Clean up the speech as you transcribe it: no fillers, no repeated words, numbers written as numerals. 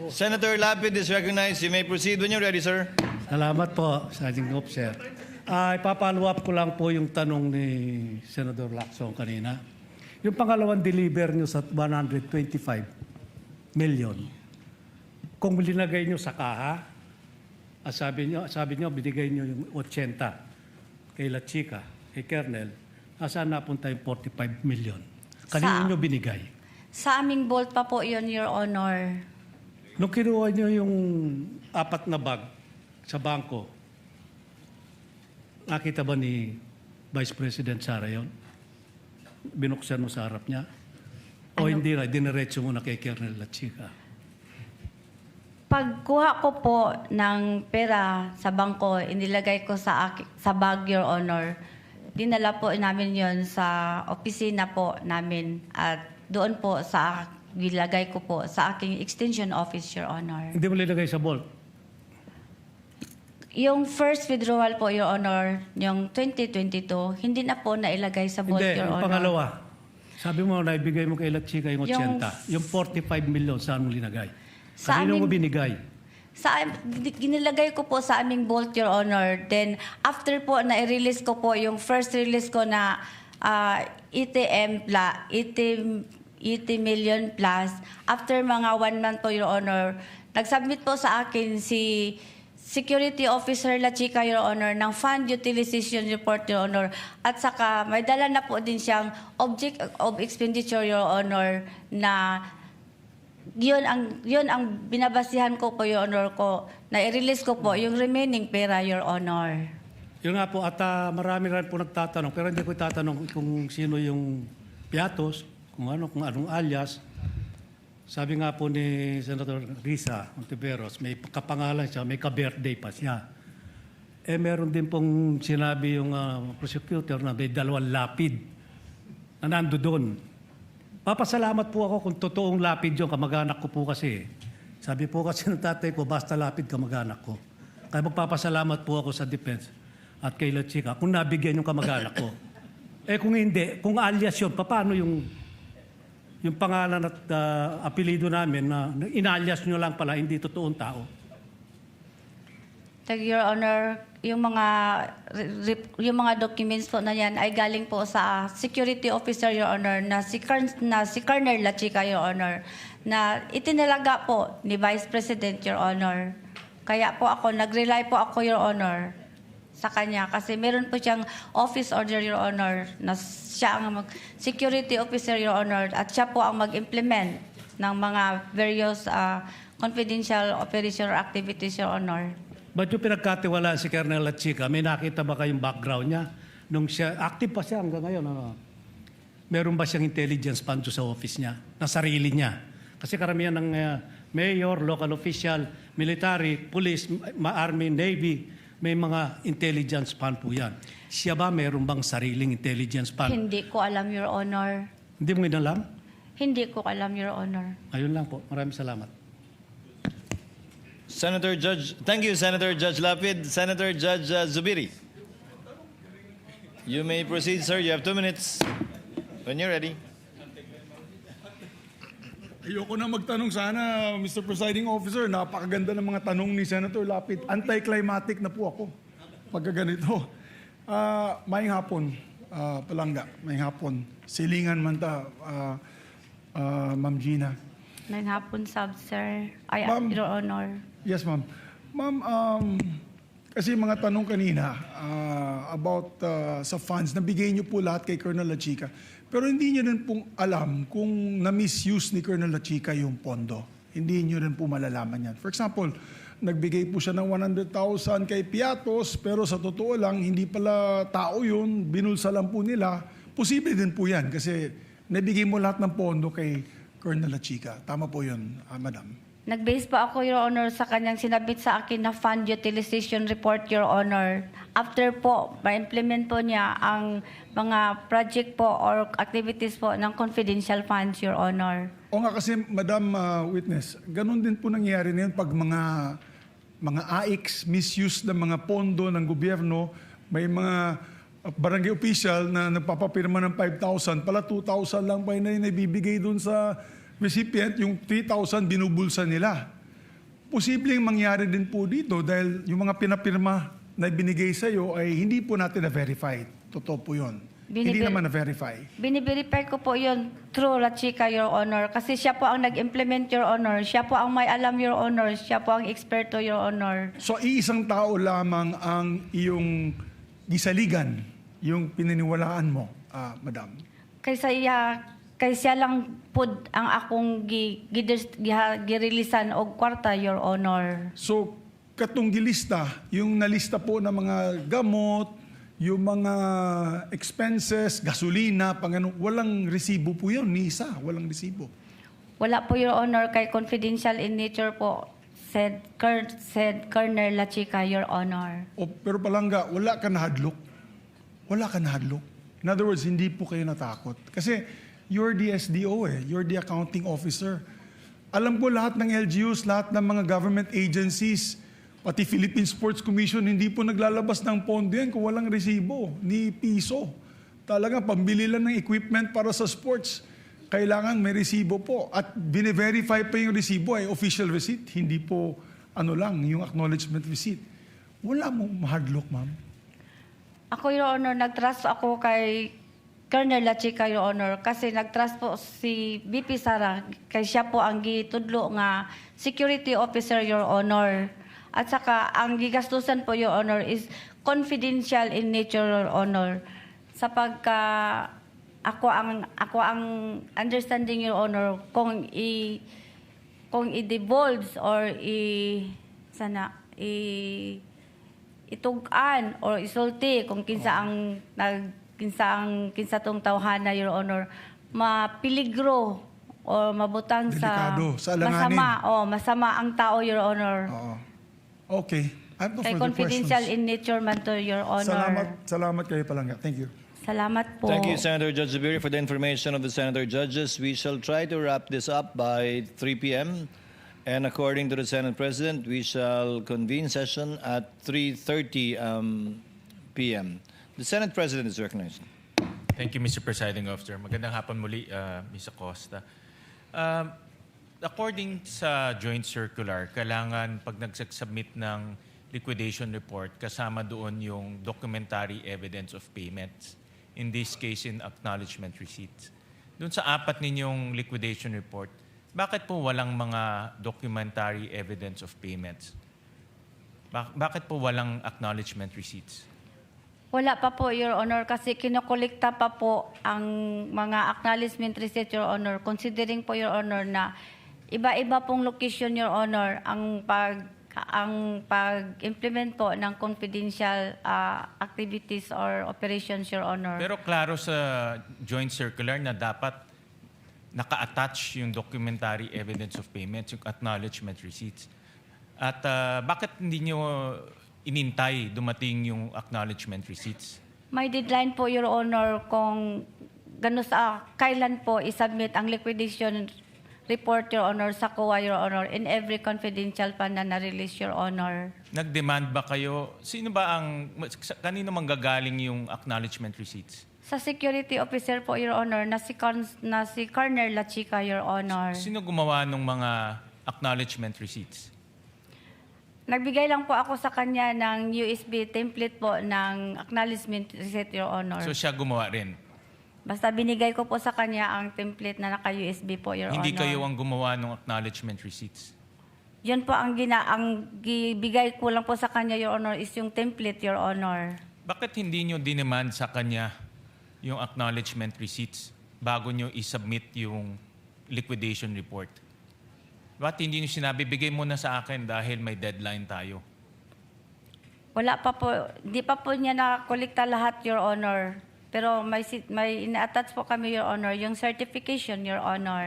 Senator Lapid is recognized. You may proceed when you're ready, sir. Salamat po, Sergeant Officer. Ipapalo up ko lang po yung tanong ni Senator Lacson kanina. Yung pangalawang deliver nyo sa 125 million, kung linagay nyo sa kaha, sabi nyo binigay nyo yung 80 kay La Chica, kay Kernel, nasaan napunta yung 45 million? Kanino nyo binigay? Sa aming vault pa po yun, Your Honor. Nung kinuha nyo yung 4 na bag sa bangko, nakita ba ni Vice President Sara yun? Binuksan mo sa harap niya? O hindi na, diniretso mo na kay Kernel La Chica? Pagkuha ko po ng pera sa bangko, inilagay ko sa bag, Your Honor. Dinala po namin yon sa opisina po namin at doon po nilagay ko po sa aking extension office, Your Honor. Hindi mo nilagay sa vault? Yung first withdrawal po, Your Honor, yung 2022, hindi na po nailagay sa vault, Hindi, Your yung Honor. pangalawa. Sabi mo, naibigay mo kay La Chica yung 80. Yung 45 million, saan mo linagay? Sa Kanino mo aming- binigay? Ginilagay ko po sa aming vault, Your Honor. Then, after po na-release ko po, yung first release ko na 80 million plus, after mga 1 month po, Your Honor, nag-submit po sa akin si Security Officer La Chica, Your Honor, ng Fund Utilization Report, Your Honor. At saka, may dala na po din siyang Object of Expenditure, Your Honor, na yun ang binabasihan ko po, Your Honor, ko, na i-release ko po yung remaining pera, Your Honor. Yun nga po, at marami rin po nagtatanong, pero hindi ko itatanong kung sino yung piatos, kung anong alias. Sabi nga po ni Senator Risa Ontiveros, may kapangalan siya, may ka-birthday pa siya. Meron din pong sinabi yung prosecutor na may 2 lapid na nando doon. Papasalamat po ako kung totoong lapid yung kamag-anak ko po kasi. Sabi po kasi ng tatay ko, basta lapid kamag-anak ko. Kaya magpapasalamat po ako sa defense at kay La Chica kung nabigyan yung kamag-anak ko. Kung hindi, kung alias yun, paano yung pangalan at apelido namin na inalias nyo lang pala, hindi totoong tao? Your Honor, yung mga documents po na yan ay galing po sa Security Officer, Your Honor, na si Colonel La Chica, Your Honor, na itinalaga po ni Vice President, Your Honor. Kaya po ako, nag-rely po ako, Your Honor, sa kanya kasi meron po siyang office order, Your Honor, na siya ang security officer, Your Honor, at siya po ang mag-implement ng mga various confidential operation or activities, Your Honor. Ba't yung pinagkatiwalaan si Colonel La Chica, may nakita ba kayong background niya? Nung siya, active pa siya hanggang ngayon, meron ba siyang intelligence fund sa office niya, na sarili niya? Kasi karamihan ng mayor, local official, military, police, army, navy, may mga intelligence fund po yan. Siya ba meron bang sariling intelligence fund? Hindi ko alam, Your Honor. Hindi mo inalam? Hindi ko alam, Your Honor. Ayun lang po. Maraming salamat. Thank you, Senator Judge Lapid. Senator Judge Zubiri. You may proceed, sir. You have 2 minutes. When you're ready. Ayoko na magtanong sana, Mr. Presiding Officer. Napakaganda ng mga tanong ni Senator Lapid. Anticlimactic na po ako pagka ganito. Maayong hapon, Palangga. Maayong hapon. Silingan man ta, Ma'am Gina. May hapon, sir. Ay, Ma'am. Your Honor. Yes, ma'am. Ma'am, kasi mga tanong kanina about sa funds, nabigay niyo po lahat kay Colonel La Chica. Pero hindi niyo rin pong alam kung na-misuse ni Colonel La Chica yung pondo. Hindi niyo rin po malalaman yan. For example, nagbigay po siya ng 100,000 kay Piatos, pero sa totoo lang, hindi pala tao yun, binulsa lang po nila. Posible din po yan kasi nabigay mo lahat ng pondo kay Colonel La Chica. Tama po yun, Madam. Nag-base pa ako, Your Honor, sa kanyang sinabit sa akin na Fund Utilization Report, Your Honor. After po, ma-implement po niya ang mga project po or activities po ng confidential funds, Your Honor. O nga kasi, Madam Witness, ganun din po nangyayari na yun pag mga AIX, misuse ng mga pondo ng gobyerno, may mga barangay official na nagpapapirma ng 5,000, pala 2,000 lang pa yun na ibibigay dun sa recipient, yung 3,000 binubulsa nila. Posibleng mangyari din po dito dahil yung mga pinapirma na binigay sa iyo ay hindi po natin na-verify. Totoo po yun. Hindi naman na-verify. Biniverify ko po yun through La Chica, Your Honor. Kasi siya po ang nag-implement, Your Honor. Siya po ang may alam, Your Honor. Siya po ang eksperto, Your Honor. So, iisang tao lamang ang iyong gisaligan, yung pininiwalaan mo, madam. Kaysa lang po ang akong girilisan og kwarta, Your Honor. So, katong gilista, yung nalista po ng mga gamot, yung mga expenses, gasolina, walang resibo po yun, ni isa, walang resibo. Wala po, Your Honor, kay confidential in nature po, said Colonel La Chica, Your Honor. Pero palangga, wala ka nahadlok. Wala ka nahadlok. In other words, hindi po kayo natakot. Kasi you're the SDO you're the accounting officer. Alam ko lahat ng LGUs, lahat ng mga government agencies, pati Philippine Sports Commission, hindi po naglalabas ng pondo yan kung walang resibo, ni piso. Talagang pambili lang ng equipment para sa sports. Kailangan may resibo po. At bine-verify pa yung resibo ay official receipt, hindi po yung acknowledgement receipt. Wala mo mahadlock, ma'am. Ako, Your Honor, nag-trust ako kay Colonel La Chica, Your Honor, kasi nag-trust po si BP Sara, kay siya po ang gitudlo nga security officer, Your Honor. At saka, ang gigastusan po, Your Honor, is confidential in nature, Your Honor. Sapagka ako ang understanding, Your Honor, kung i-divulge or itugan or isulti kung kinsa tong tawhana, Your Honor, mapiligro o mabutang Delikado, sa alanganin. masama ang tao, Your Honor. Oo. Okay. I have no Kay further confidential questions. in nature man to, Your Honor. Salamat kayo palangga. Thank you. Salamat po. Thank you, Senator Judge Zubiri, for the information of the Senator Judges. We shall try to wrap this up by 3 p.m. And according to the Senate President, we shall convene session at 3:30 p.m. The Senate President is recognized. Thank you, Mr. Presiding Officer. Magandang hapon muli, Ms. Acosta. According sa joint circular, kailangan pag nagsubmit ng liquidation report, kasama doon yung documentary evidence of payments. In this case, in acknowledgement receipts. Doon sa 4 ninyong liquidation report, bakit po walang mga documentary evidence of payments? Bakit po walang acknowledgement receipts? Wala pa po, Your Honor, kasi kinokolekta pa po ang mga acknowledgement receipt, Your Honor, considering po, Your Honor, na iba-iba pong location, Your Honor, ang pag-implement po ng confidential activities or operations, Your Honor. Pero klaro sa joint circular na dapat naka-attach yung documentary evidence of payments, yung acknowledgement receipts. At bakit hindi nyo inintay dumating yung acknowledgement receipts? May deadline po, Your Honor, kung kailan po isubmit ang liquidation report, Your Honor, sa COA, Your Honor, in every confidential fund na na-release, Your Honor. Nag-demand ba kayo? Kanino manggagaling yung acknowledgement receipts? Sa security officer po, Your Honor, na si Colonel La Chica, Your Honor. Sino gumawa ng mga acknowledgement receipts? Nagbigay lang po ako sa kanya ng USB template po ng acknowledgement receipt, Your Honor. So siya gumawa rin? Basta binigay ko po sa kanya ang template na naka-USB po, Your Hindi Honor. kayo ang gumawa ng acknowledgement receipts? Yun po ang gibigay ko lang po sa kanya, Your Honor, is yung template, Your Honor. Bakit hindi nyo dinemand sa kanya yung acknowledgement receipts bago nyo isubmit yung liquidation report? Bakit hindi nyo sinabi, bigay mo na sa akin dahil may deadline tayo? Wala pa po, di pa po niya nakakolekta lahat, Your Honor. Pero may ina-attach po kami, Your Honor, yung certification, Your Honor.